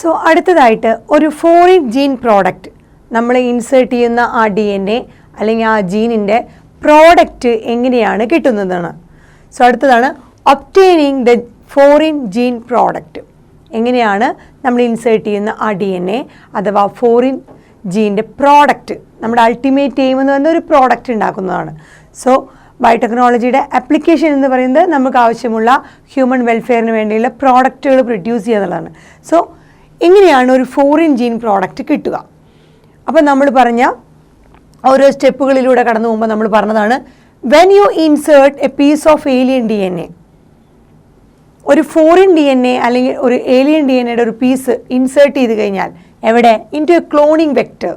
So അടുത്തതായിട്ട് ഒരു foreign gene product നമ്മൾ ഇൻസേർട്ട് ചെയ്യുന്ന ആ DNA അല്ലെങ്കിൽ ആ ജീനിൻ്റെ പ്രോഡക്റ്റ് എങ്ങനെയാണ് കിട്ടുന്നതാണ്. സോ അടുത്തതാണ് obtaining the foreign gene product. എങ്ങനെയാണ് നമ്മൾ ഇൻസേർട്ട് ചെയ്യുന്ന ആ DNA അഥവാ ഫോറിൻ ജീൻ്റെ പ്രോഡക്റ്റ്, നമ്മുടെ അൾട്ടിമേറ്റ് എയിം എന്ന് പറയുന്ന ഒരു പ്രോഡക്റ്റ് ഉണ്ടാക്കുന്നതാണ്. സോ ബയോടെക്നോളജിയുടെ ആപ്ലിക്കേഷൻ എന്ന് പറയുന്നത് നമുക്ക് ആവശ്യമുള്ള ഹ്യൂമൻ വെൽഫെയറിന് വേണ്ടിയുള്ള പ്രോഡക്റ്റുകൾ പ്രൊഡ്യൂസ് ചെയ്യുക എന്നുള്ളതാണ്. സോ എങ്ങനെയാണ് ഒരു ഫോറിൻ ജീൻ പ്രോഡക്റ്റ് കിട്ടുക? അപ്പോൾ നമ്മൾ പറഞ്ഞ ഓരോ സ്റ്റെപ്പുകളിലൂടെ കടന്നു പോകുമ്പോൾ നമ്മൾ പറഞ്ഞതാണ്, when you insert a piece of alien DNA, ഒരു ഫോറിൻ DNA അല്ലെങ്കിൽ ഒരു ഏലിയൻ DNAയുടെ ഒരു പീസ് ഇൻസേർട്ട് ചെയ്ത് കഴിഞ്ഞാൽ എവിടെ? Into A cloning vector.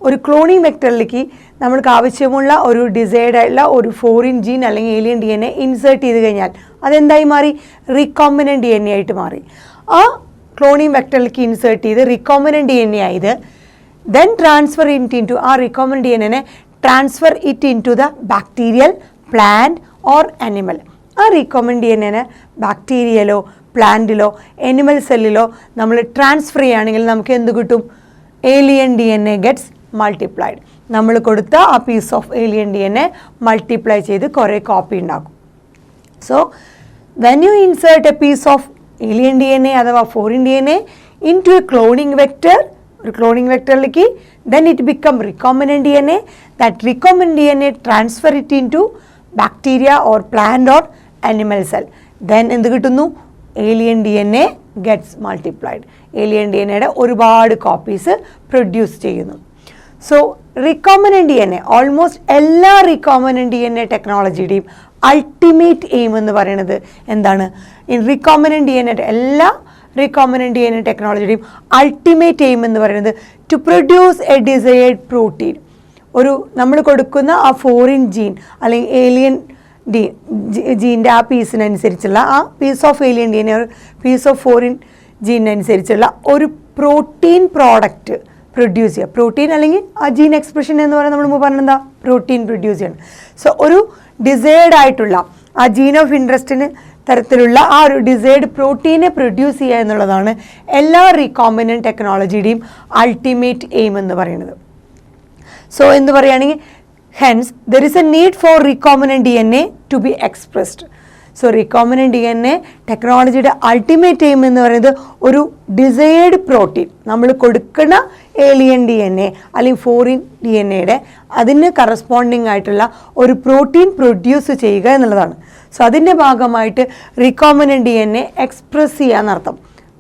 ഒരു ക്ലോണിങ് വെക്ടറിലേക്ക് നമ്മൾക്ക് ആവശ്യമുള്ള ഒരു ഡിസൈഡ് ആയിട്ടുള്ള ഒരു ഫോറിൻ ജീൻ അല്ലെങ്കിൽ ഏലിയൻ DNA ഇൻസേർട്ട് ചെയ്ത് കഴിഞ്ഞാൽ അതെന്തായി മാറി? റീകോമ്പിനൻറ്റ് DNA ആയിട്ട് മാറി. ആ ക്ലോണിങ് വെക്ടറിലേക്ക് ഇൻസേർട്ട് ചെയ്ത് റീകോമ്പിനൻറ്റ് DNA ആയത് then transfer it into ആ recombinant DNA transfer it into the bacterial, plant or animal. ആ recombinant DNA ബാക്ടീരിയയിലോ പ്ലാന്റിലോ എനിമൽ സെല്ലിലോ നമ്മൾ ട്രാൻസ്ഫർ ചെയ്യുകയാണെങ്കിൽ നമുക്ക് എന്ത് കിട്ടും? Alien DNA gets multiplied. നമ്മൾ കൊടുത്ത ആ piece of alien DNA multiply ചെയ്ത് കുറേ കോപ്പി ഉണ്ടാക്കും. So when you insert a piece of alien DNA അഥവാ foreign DNA into a cloning vector, ഒരു ക്ലോണിങ് വെക്ടറിലേക്ക്, then it become recombinant DNA. That recombinant DNA transfer it into bacteria or plant or animal cell. Then എന്ത് കിട്ടുന്നു? Alien DNA gets multiplied. Alien DNAയുടെ ഒരുപാട് copies produce ചെയ്യുന്നു. So recombinant DNA, almost എല്ലാ recombinant DNA ടെക്നോളജിയുടെയും ultimate aim എന്ന് പറയുന്നത് എന്താണ്? recombinant DNA എല്ലാ recombinant DNA ടെക്നോളജിയുടെയും അൾട്ടിമേറ്റ് എയിം എന്ന് പറയുന്നത് to produce a desired protein. ഒരു നമ്മൾ കൊടുക്കുന്ന ആ ഫോറിൻ ജീൻ അല്ലെങ്കിൽ ഏലിയൻ ജീൻ്റെ ആ പീസിനനുസരിച്ചുള്ള ആ piece of alien DNA piece of foreign ജീനനുസരിച്ചുള്ള ഒരു പ്രോട്ടീൻ പ്രോഡക്റ്റ് പ്രൊഡ്യൂസ് ചെയ്യുക. പ്രോട്ടീൻ അല്ലെങ്കിൽ ആ ജീൻ എക്സ്പ്രഷൻ എന്ന് പറയുന്നത് നമ്മൾ മുമ്പ് പറഞ്ഞെന്താ? പ്രോട്ടീൻ പ്രൊഡ്യൂസ് ചെയ്യണം. സോ ഒരു ഡിസൈർഡ് ആയിട്ടുള്ള ആ ജീൻ ഓഫ് ഇൻട്രസ്റ്റിന് തരത്തിലുള്ള ആ ഒരു ഡിസൈർഡ് പ്രോട്ടീനെ പ്രൊഡ്യൂസ് ചെയ്യുക എന്നുള്ളതാണ് എല്ലാ റീകോമ്പിനൻറ്റ് ടെക്നോളജിയുടെയും അൾട്ടിമേറ്റ് എയിം എന്ന് പറയുന്നത്. സോ എന്ന് പറയുകയാണെങ്കിൽ hence there is a need for recombinant DNA to be expressed. So recombinant DNA ടെക്നോളജിയുടെ അൾട്ടിമേറ്റ് എയിം എന്ന് പറയുന്നത് ഒരു ഡിസൈർഡ് പ്രോട്ടീൻ, നമ്മൾ കൊടുക്കുന്ന ഏലിയൻ DNA അല്ലെങ്കിൽ ഫോറിൻ DNAയുടെ അതിന് കറസ്പോണ്ടിങ് ആയിട്ടുള്ള ഒരു പ്രോട്ടീൻ പ്രൊഡ്യൂസ് ചെയ്യുക എന്നുള്ളതാണ്. സോ അതിൻ്റെ ഭാഗമായിട്ട് റീകോമ്പിനൻറ്റ് DNA എക്സ്പ്രസ് ചെയ്യാന്നർത്ഥം.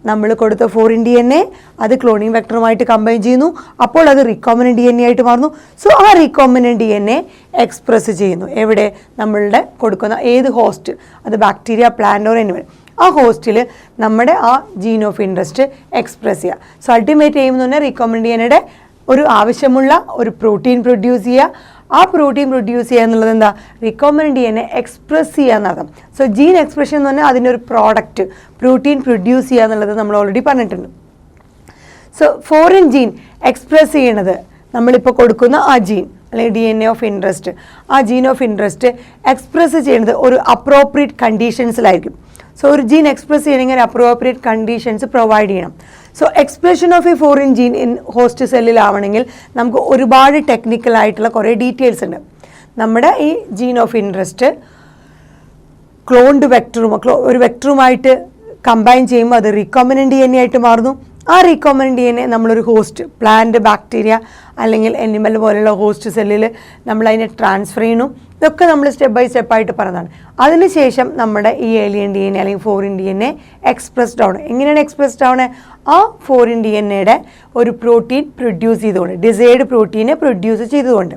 നമ്മൾ കൊടുത്ത ഫോറിൻ DNA അത് ക്ലോണിങ് വെക്ടറുമായിട്ട് കമ്പൈൻ ചെയ്യുന്നു, അപ്പോൾ അത് റീകോമ്പിനൻറ്റ് DNA ആയിട്ട് മാറുന്നു. സോ ആ റീകോമ്പിനൻറ്റ് DNA എക്സ്പ്രസ് ചെയ്യുന്നു എവിടെ? നമ്മളുടെ കൊടുക്കുന്ന ഏത് ഹോസ്റ്റ്, അത് ബാക്ടീരിയ, പ്ലാന്റ് ഓർ എനിമൽ, ആ ഹോസ്റ്റിൽ നമ്മുടെ ആ ജീൻ ഓഫ് ഇൻട്രസ്റ്റ് എക്സ്പ്രസ് ചെയ്യുക. സോ അൾട്ടിമേറ്റ് എയിം എന്ന് പറഞ്ഞാൽ റീകോമ്പിനൻറ്റ് DNAയുടെ ഒരു ആവശ്യമുള്ള ഒരു പ്രോട്ടീൻ പ്രൊഡ്യൂസ് ചെയ്യുക. ആ പ്രോട്ടീൻ പ്രൊഡ്യൂസ് ചെയ്യുക എന്നുള്ളത് എന്താ? റീകോമ്പിനൻറ്റ് DNA എക്സ്പ്രസ് ചെയ്യുക എന്നർത്ഥം. സോ ജീൻ എക്സ്പ്രഷൻ എന്ന് പറഞ്ഞാൽ അതിനൊരു പ്രോഡക്റ്റ് പ്രോട്ടീൻ പ്രൊഡ്യൂസ് ചെയ്യുക എന്നുള്ളത് നമ്മൾ ഓൾറെഡി പറഞ്ഞിട്ടുണ്ട്. സോ ഫോറിൻ ജീൻ എക്സ്പ്രസ് ചെയ്യണത് നമ്മളിപ്പോൾ കൊടുക്കുന്ന ആ ജീൻ അല്ലെങ്കിൽ DNA ഓഫ് ഇൻട്രസ്റ്റ്, ആ ജീൻ ഓഫ് ഇൻട്രസ്റ്റ് എക്സ്പ്രസ് ചെയ്യുന്നത് ഒരു അപ്രോപ്രിയേറ്റ് കണ്ടീഷൻസിലായിരിക്കും. സോ ഒരു ജീൻ എക്സ്പ്രസ് ചെയ്യണമെങ്കിൽ അപ്രോപ്രിയേറ്റ് കണ്ടീഷൻസ് പ്രൊവൈഡ് ചെയ്യണം. So expression of a foreign gene in host സെല്ലിലാവണമെങ്കിൽ നമുക്ക് ഒരുപാട് ടെക്നിക്കലായിട്ടുള്ള കുറേ ഡീറ്റെയിൽസ് ഉണ്ട്. നമ്മുടെ ഈ ജീൻ ഓഫ് ഇൻട്രസ്റ്റ് ക്ലോൺഡ് വെക്ടറും ഒരു വെക്ടറുമായിട്ട് കമ്പൈൻ ചെയ്യുമ്പോൾ അത് റീകോമ്പിനൻറ്റ് DNA ആയിട്ട് മാറുന്നു. ആ റീകോമ്പിനൻറ്റ് DNA നമ്മളൊരു ഹോസ്റ്റ്, പ്ലാന്റ്, ബാക്ടീരിയ അല്ലെങ്കിൽ എനിമൽ പോലെയുള്ള ഹോസ്റ്റ് സെല്ലിൽ നമ്മൾ അതിനെ ട്രാൻസ്ഫർ ചെയ്യുന്നു. ഇതൊക്കെ നമ്മൾ സ്റ്റെപ്പ് ബൈ സ്റ്റെപ്പായിട്ട് പറഞ്ഞതാണ്. അതിനുശേഷം നമ്മുടെ ഈ ഏലിയൻ DNA അല്ലെങ്കിൽ ഫോറിൻ DNA എക്സ്പ്രസ്ഡ് ആണ്. എങ്ങനെയാണ് എക്സ്പ്രസ്ഡ് ആവുന്നത്? ആ ഫോറിൻ DNAയുടെ ഒരു പ്രോട്ടീൻ പ്രൊഡ്യൂസ് ചെയ്തുകൊണ്ട്, ഡിസൈർഡ് പ്രോട്ടീനെ പ്രൊഡ്യൂസ് ചെയ്തുകൊണ്ട്,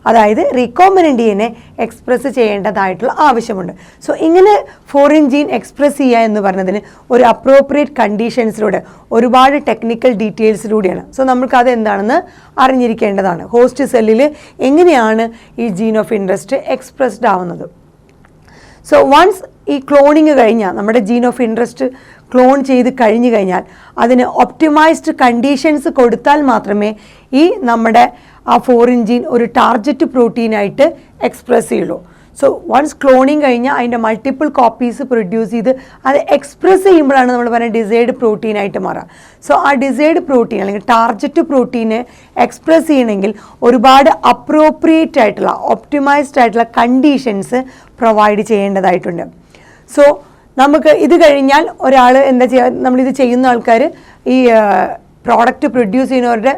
അതായത് റീകോമ്പിനൻറ്റ് DNA എക്സ്പ്രസ് ചെയ്യേണ്ടതായിട്ടുള്ള ആവശ്യമുണ്ട്. സോ ഇങ്ങനെ ഫോറിൻ ജീൻ എക്സ്പ്രസ് ചെയ്യുക എന്ന് പറഞ്ഞതിന് ഒരു അപ്രോപ്രിയേറ്റ് കണ്ടീഷൻസിലൂടെ ഒരുപാട് ടെക്നിക്കൽ ഡീറ്റെയിൽസിലൂടെയാണ്. സോ നമുക്കത് എന്താണെന്ന് അറിഞ്ഞിരിക്കേണ്ടതാണ്. ഹോസ്റ്റ് സെല്ലിൽ എങ്ങനെയാണ് ഈ ജീൻ ഓഫ് ഇൻട്രസ്റ്റ് എക്സ്പ്രസ്ഡ് ആവുന്നത്. സോ വൺസ് ഈ ക്ലോണിങ് കഴിഞ്ഞാൽ, നമ്മുടെ ജീൻ ഓഫ് ഇൻട്രസ്റ്റ് ക്ലോൺ ചെയ്ത് കഴിഞ്ഞു കഴിഞ്ഞാൽ അതിന് ഒപ്റ്റിമൈസ്ഡ് കണ്ടീഷൻസ് കൊടുത്താൽ മാത്രമേ ഈ നമ്മുടെ ആ ഫോറിൻ ജീൻ ഒരു ടാർഗറ്റ് പ്രോട്ടീനായിട്ട് എക്സ്പ്രസ് ചെയ്യുള്ളൂ. സോ വൺസ് ക്ലോണിങ് കഴിഞ്ഞാൽ അതിൻ്റെ മൾട്ടിപ്പിൾ കോപ്പീസ് പ്രൊഡ്യൂസ് ചെയ്ത് അത് എക്സ്പ്രസ് ചെയ്യുമ്പോഴാണ് നമ്മൾ പറയുന്നത് ഡിസൈഡ് പ്രോട്ടീനായിട്ട് മാറുക. സോ ആ ഡിസൈഡ് പ്രോട്ടീൻ അല്ലെങ്കിൽ ടാർഗറ്റ് പ്രോട്ടീനെ എക്സ്പ്രസ് ചെയ്യണമെങ്കിൽ ഒരുപാട് അപ്രോപ്രിയേറ്റ് ആയിട്ടുള്ള ഒപ്റ്റിമൈസ്ഡ് ആയിട്ടുള്ള കണ്ടീഷൻസ് പ്രൊവൈഡ് ചെയ്യേണ്ടതായിട്ടുണ്ട്. സോ നമുക്ക് ഇത് കഴിഞ്ഞാൽ ഒരാൾ എന്താ ചെയ്യുക, നമ്മളിത് ചെയ്യുന്ന ആൾക്കാർ ഈ പ്രോഡക്റ്റ് പ്രൊഡ്യൂസ് ചെയ്യുന്നവരുടെ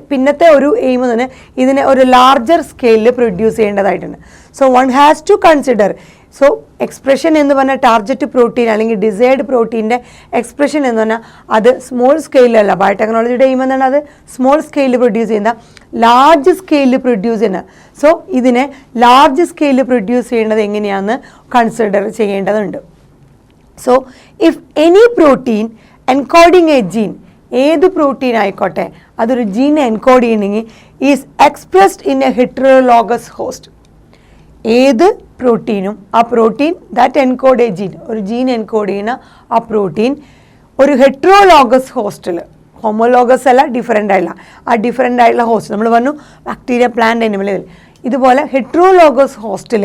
പിന്നത്തെ ഒരു എയിം തന്നെ ഇതിനെ ഒരു ലാർജർ സ്കെയിലിൽ പ്രൊഡ്യൂസ് ചെയ്യേണ്ടതായിട്ടുണ്ട്. So one has to consider, so expression എന്ന് പറഞ്ഞാൽ ടാർഗറ്റ് പ്രോട്ടീൻ അല്ലെങ്കിൽ ഡിസൈർഡ് പ്രോട്ടീൻ്റെ എക്സ്പ്രഷൻ എന്ന് പറഞ്ഞാൽ അത് സ്മോൾ സ്കെയിലല്ല. ബയോടെക്നോളജിയുടെ എയിം എന്നാണ് അത് സ്മോൾ സ്കെയിലിൽ പ്രൊഡ്യൂസ് ചെയ്യുന്ന ലാർജ് സ്കെയിലിൽ പ്രൊഡ്യൂസ് ചെയ്യുന്നത്. സോ ഇതിനെ ലാർജ് സ്കെയിലിൽ പ്രൊഡ്യൂസ് ചെയ്യേണ്ടത് എങ്ങനെയാണെന്ന് കൺസിഡർ ചെയ്യേണ്ടതുണ്ട്. So if any protein encoding a gene, ഏത് പ്രോട്ടീൻ ആയിക്കോട്ടെ അതൊരു ജീൻ എൻകോഡ് ചെയ്യണമെങ്കിൽ is expressed in a heterologous host. ഏത് പ്രോട്ടീനും ആ protein that encode a gene, ഒരു ജീൻ എൻകോഡ് ചെയ്യുന്ന ആ പ്രോട്ടീൻ ഒരു ഹെറ്ററോലോഗസ് ഹോസ്റ്റിൽ, ഹോമോലോഗസ് അല്ല, ഡിഫറെൻ്റ് ആയിട്ടുള്ള ആ ഡിഫറെൻ്റ് ആയിട്ടുള്ള ഹോസ്റ്റ്, നമ്മൾ പറഞ്ഞു ബാക്ടീരിയ, പ്ലാന്റ്, അനിമൽ, ഇതുപോലെ ഹെറ്ററോലോഗസ് ഹോസ്റ്റിൽ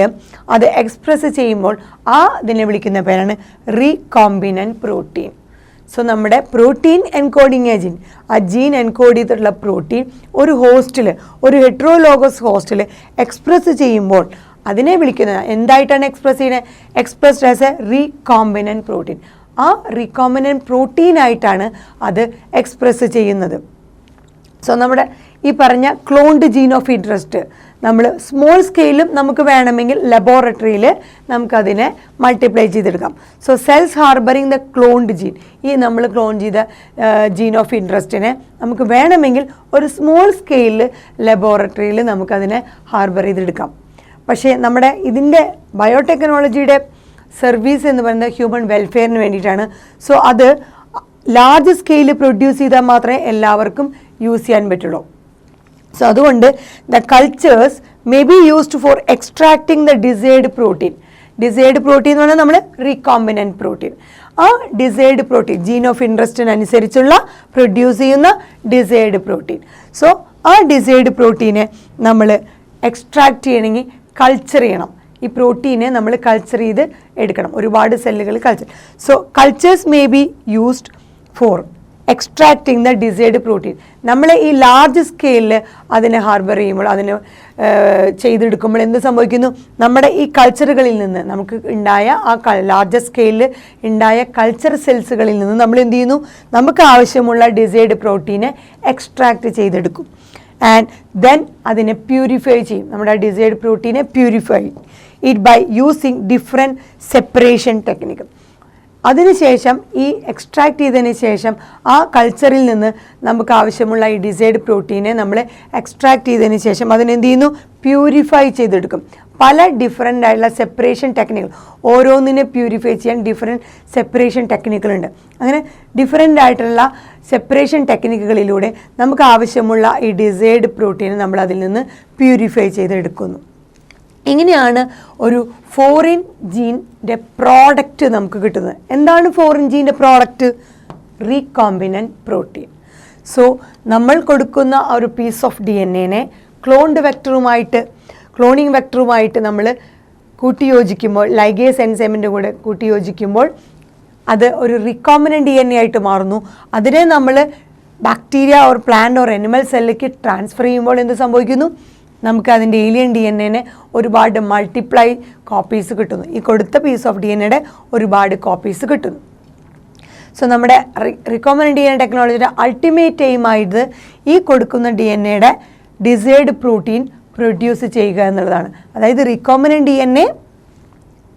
അത് എക്സ്പ്രസ് ചെയ്യുമ്പോൾ ആ ഇതിനെ വിളിക്കുന്ന പേരാണ് റീകോമ്പിനൻറ്റ് പ്രോട്ടീൻ. സോ നമ്മുടെ പ്രോട്ടീൻ എൻകോഡിങ് ജീൻ, ആ ജീൻ എൻകോഡ് ചെയ്തിട്ടുള്ള പ്രോട്ടീൻ ഒരു ഹോസ്റ്റിൽ, ഒരു ഹെറ്ററോലോഗസ് ഹോസ്റ്റിൽ എക്സ്പ്രസ് ചെയ്യുമ്പോൾ അതിനെ വിളിക്കുന്നത് എന്തായിട്ടാണ് എക്സ്പ്രസ് ചെയ്യുന്നത്? Expressed as a recombinant protein. ആ റീകോമ്പിനൻറ്റ് പ്രോട്ടീനായിട്ടാണ് അത് എക്സ്പ്രസ് ചെയ്യുന്നത്. സോ നമ്മുടെ ഈ പറഞ്ഞ ക്ലോൺഡ് ജീൻ ഓഫ് ഇൻട്രസ്റ്റ് നമ്മൾ സ്മോൾ സ്കെയിലും നമുക്ക് വേണമെങ്കിൽ ലബോറട്ടറിയിൽ നമുക്കതിനെ മൾട്ടിപ്ലൈ ചെയ്തെടുക്കാം. So cells harbouring the cloned gene, ഈ നമ്മൾ ക്ലോൺ ചെയ്ത ജീൻ ഓഫ് ഇൻട്രസ്റ്റിനെ നമുക്ക് വേണമെങ്കിൽ ഒരു സ്മോൾ സ്കെയിലിൽ ലബോറട്ടറിയിൽ നമുക്കതിനെ ഹാർബർ ചെയ്തെടുക്കാം. പക്ഷേ നമ്മുടെ ഇതിൻ്റെ ബയോടെക്നോളജിയുടെ സർവീസ് എന്ന് പറയുന്നത് ഹ്യൂമൻ വെൽഫെയറിന് വേണ്ടിയിട്ടാണ്. സോ അത് ലാർജ് സ്കെയിലിൽ പ്രൊഡ്യൂസ് ചെയ്താൽ മാത്രമേ എല്ലാവർക്കും യൂസ് ചെയ്യാൻ പറ്റുള്ളൂ. സോ അതുകൊണ്ട് the cultures may be used for extracting the desired protein. Desired protein എന്ന് പറഞ്ഞാൽ നമ്മൾ റീകോമ്പിനൻറ്റ് പ്രോട്ടീൻ, ആ ഡിസൈർഡ് പ്രോട്ടീൻ ജീൻ ഓഫ് ഇൻട്രസ്റ്റിനനുസരിച്ചുള്ള പ്രൊഡ്യൂസ് ചെയ്യുന്ന ഡിസൈർഡ് പ്രോട്ടീൻ. സോ ആ ഡിസൈർഡ് പ്രോട്ടീനെ നമ്മൾ എക്സ്ട്രാക്ട് ചെയ്യണമെങ്കിൽ കൾച്ചർ ചെയ്യണം. ഈ പ്രോട്ടീനെ നമ്മൾ കൾച്ചർ ചെയ്ത് എടുക്കണം, ഒരുപാട് സെല്ലുകൾ culture. So cultures may be used for extracting the desired protein. നമ്മൾ ഈ ലാർജ് സ്കെയിലിൽ അതിനെ ഹാർബർ ചെയ്യുമ്പോൾ, അതിന് ചെയ്തെടുക്കുമ്പോൾ എന്ത് സംഭവിക്കുന്നു? നമ്മുടെ ഈ കൾച്ചറുകളിൽ നിന്ന് നമുക്ക് ഉണ്ടായ ആ ലാർജ് സ്കെയിലിൽ ഉണ്ടായ കൾച്ചർ സെൽസുകളിൽ നിന്ന് നമ്മൾ എന്ത് ചെയ്യുന്നു? നമുക്ക് ആവശ്യമുള്ള ഡിസൈർഡ് പ്രോട്ടീനെ എക്സ്ട്രാക്ട് ചെയ്തെടുക്കും. ആൻഡ് ദെൻ അതിനെ പ്യൂരിഫൈ ചെയ്യും. നമ്മുടെ ഡിസൈർഡ് പ്രോട്ടീനെ purify it by using different separation technique. അതിനുശേഷം ഈ എക്സ്ട്രാക്ട് ചെയ്തതിന് ശേഷം ആ കൾച്ചറിൽ നിന്ന് നമുക്ക് ആവശ്യമുള്ള ഈ ഡിസൈർഡ് പ്രോട്ടീനെ നമ്മൾ എക്സ്ട്രാക്ട് ചെയ്തതിന് ശേഷം അതിനെന്ത് ചെയ്യുന്നു? പ്യൂരിഫൈ ചെയ്തെടുക്കും. പല ഡിഫറെൻ്റ് ആയിട്ടുള്ള സെപ്പറേഷൻ ടെക്നിക്കുകൾ, ഓരോന്നിനെ പ്യൂരിഫൈ ചെയ്യാൻ ഡിഫറെൻറ്റ് സെപ്പറേഷൻ ടെക്നിക്കുകളുണ്ട്. അങ്ങനെ ഡിഫറെൻ്റ് ആയിട്ടുള്ള സെപ്പറേഷൻ ടെക്നിക്കുകളിലൂടെ നമുക്ക് ആവശ്യമുള്ള ഈ ഡിസൈർഡ് പ്രോട്ടീനെ നമ്മൾ അതിൽ നിന്ന് പ്യൂരിഫൈ ചെയ്തെടുക്കുന്നു. ഇങ്ങനെയാണ് ഒരു ഫോറിൻ ജീൻ്റെ പ്രോഡക്റ്റ് നമുക്ക് കിട്ടുന്നത്. എന്താണ് ഫോറിൻ ജീൻ്റെ പ്രോഡക്റ്റ്? Recombinant protein. സോ നമ്മൾ കൊടുക്കുന്ന ഒരു പീസ് ഓഫ് DNA ക്ലോണിംഗ് വെക്ടറുമായിട്ട് നമ്മൾ കൂട്ടിയോജിക്കുമ്പോൾ, ലൈഗേസ് എൻസൈമിൻ്റെ കൂടെ കൂട്ടിയോജിക്കുമ്പോൾ അത് ഒരു റീകോമ്പിനൻറ്റ് DNA ആയിട്ട് മാറുന്നു. അതിനെ നമ്മൾ bacteria or plant or animal സെല്ലിലേക്ക് ട്രാൻസ്ഫർ ചെയ്യുമ്പോൾ എന്ത് സംഭവിക്കുന്നു? നമുക്ക് അതിൻ്റെ ഏലിയൻ DNA ഒരുപാട് മൾട്ടിപ്ലൈ കോപ്പീസ് കിട്ടുന്നു. ഈ കൊടുത്ത പീസ് ഓഫ് DNA ഒരുപാട് കോപ്പീസ് കിട്ടുന്നു. സോ നമ്മുടെ റീകോമ്പിനൻറ്റ് DNA ടെക്നോളജിയുടെ അൾട്ടിമേറ്റ് എയിമായിട്ട് ഈ കൊടുക്കുന്ന DNA ഡിസൈർഡ് പ്രോട്ടീൻ പ്രൊഡ്യൂസ് ചെയ്യുക എന്നുള്ളതാണ്. അതായത് റീകോമ്പിനൻറ്റ് DNA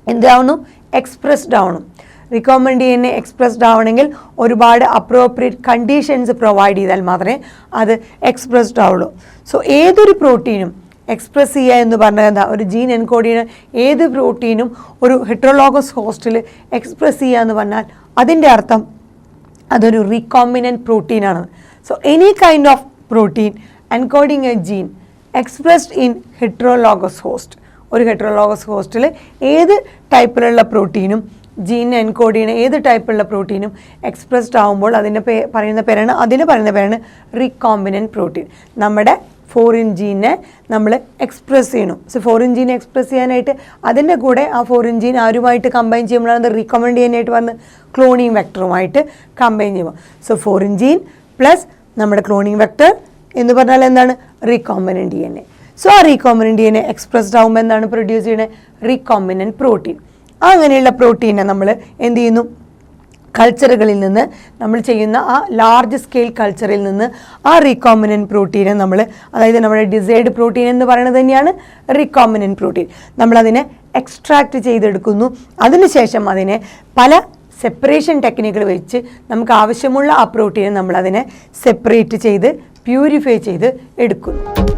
എന്താവണം? എക്സ്പ്രസ്ഡ് ആവണം. റീകോമ്പിനൻറ്റ് DNA എക്സ്പ്രസ്ഡ് ആവണമെങ്കിൽ ഒരുപാട് അപ്രോപ്രിയേറ്റ് കണ്ടീഷൻസ് പ്രൊവൈഡ് ചെയ്താൽ മാത്രമേ അത് എക്സ്പ്രസ്ഡ് ആവുള്ളൂ. സോ ഏതൊരു പ്രോട്ടീനും എക്സ്പ്രസ് ചെയ്യുക എന്ന് പറഞ്ഞാൽ എന്താ? ഒരു ജീൻ എൻകോഡ് ചെയ്യുന്ന ഏത് പ്രോട്ടീനും ഒരു ഹെറ്ററോലോഗസ് ഹോസ്റ്റിൽ എക്സ്പ്രസ് ചെയ്യുക എന്ന് പറഞ്ഞാൽ അതിൻ്റെ അർത്ഥം അതൊരു റീകോമ്പിനൻറ്റ് പ്രോട്ടീനാണ്. So any kind of protein encoding a gene expressed in heterologous host, ഒരു ഹെറ്ററോലോഗസ് ഹോസ്റ്റിൽ ഏത് ടൈപ്പിലുള്ള പ്രോട്ടീനും ജീൻ എൻകോഡ് ചെയ്യുന്ന ഏത് ടൈപ്പുള്ള പ്രോട്ടീനും എക്സ്പ്രസ്ഡ് ആകുമ്പോൾ അതിന് പറയുന്ന പേരാണ് റീകോമ്പിനൻറ്റ് പ്രോട്ടീൻ. നമ്മുടെ ഫോറിൻ ജീനെ നമ്മൾ എക്സ്പ്രസ് ചെയ്യണം. സോ ഫോറിൻ ജീനെ എക്സ്പ്രസ് ചെയ്യാനായിട്ട് അതിൻ്റെ കൂടെ ആ ഫോറിൻ ജീൻ ആരുമായിട്ട് കമ്പൈൻ ചെയ്യുമ്പോഴാണ് അത് റീകമൻഡ് ചെയ്യാനായിട്ട് വന്ന് ക്ലോണിങ് വെക്ടറുമായിട്ട് കമ്പൈൻ ചെയ്യുമ്പോൾ. സോ ഫോറിൻ ജീൻ പ്ലസ് നമ്മുടെ ക്ലോണിങ് വെക്ടർ എന്ന് പറഞ്ഞാൽ എന്താണ്? റീകോംബിനൻറ്റ് DNA. സോ ആ റീകോംബിനൻറ്റ് DNA എക്സ്പ്രസ്ഡ് ആകുമ്പോൾ എന്താണ് പ്രൊഡ്യൂസ് ചെയ്യുന്നത്? റീകോംബിനൻറ്റ് പ്രോട്ടീൻ. അങ്ങനെയുള്ള പ്രോട്ടീനെ നമ്മൾ എന്ത് ചെയ്യുന്നു? കൾച്ചറുകളിൽ നിന്ന് നമ്മൾ ചെയ്യുന്ന ആ ലാർജ് സ്കെയിൽ കൾച്ചറിൽ നിന്ന് ആ റീകോംബിനൻറ്റ് പ്രോട്ടീനെ നമ്മൾ, അതായത് നമ്മുടെ ഡിസൈർഡ് പ്രോട്ടീൻ എന്ന് പറയുന്നത് തന്നെയാണ് റീകോംബിനൻറ്റ് പ്രോട്ടീൻ, നമ്മളതിനെ എക്സ്ട്രാക്റ്റ് ചെയ്തെടുക്കുന്നു. അതിനുശേഷം അതിനെ പല സെപ്പറേഷൻ ടെക്നിക്കുകൾ വെച്ച് നമുക്ക് ആവശ്യമുള്ള ആ പ്രോട്ടീനെ നമ്മളതിനെ സെപ്പറേറ്റ് ചെയ്ത് പ്യൂരിഫൈ ചെയ്ത് എടുക്കുന്നു.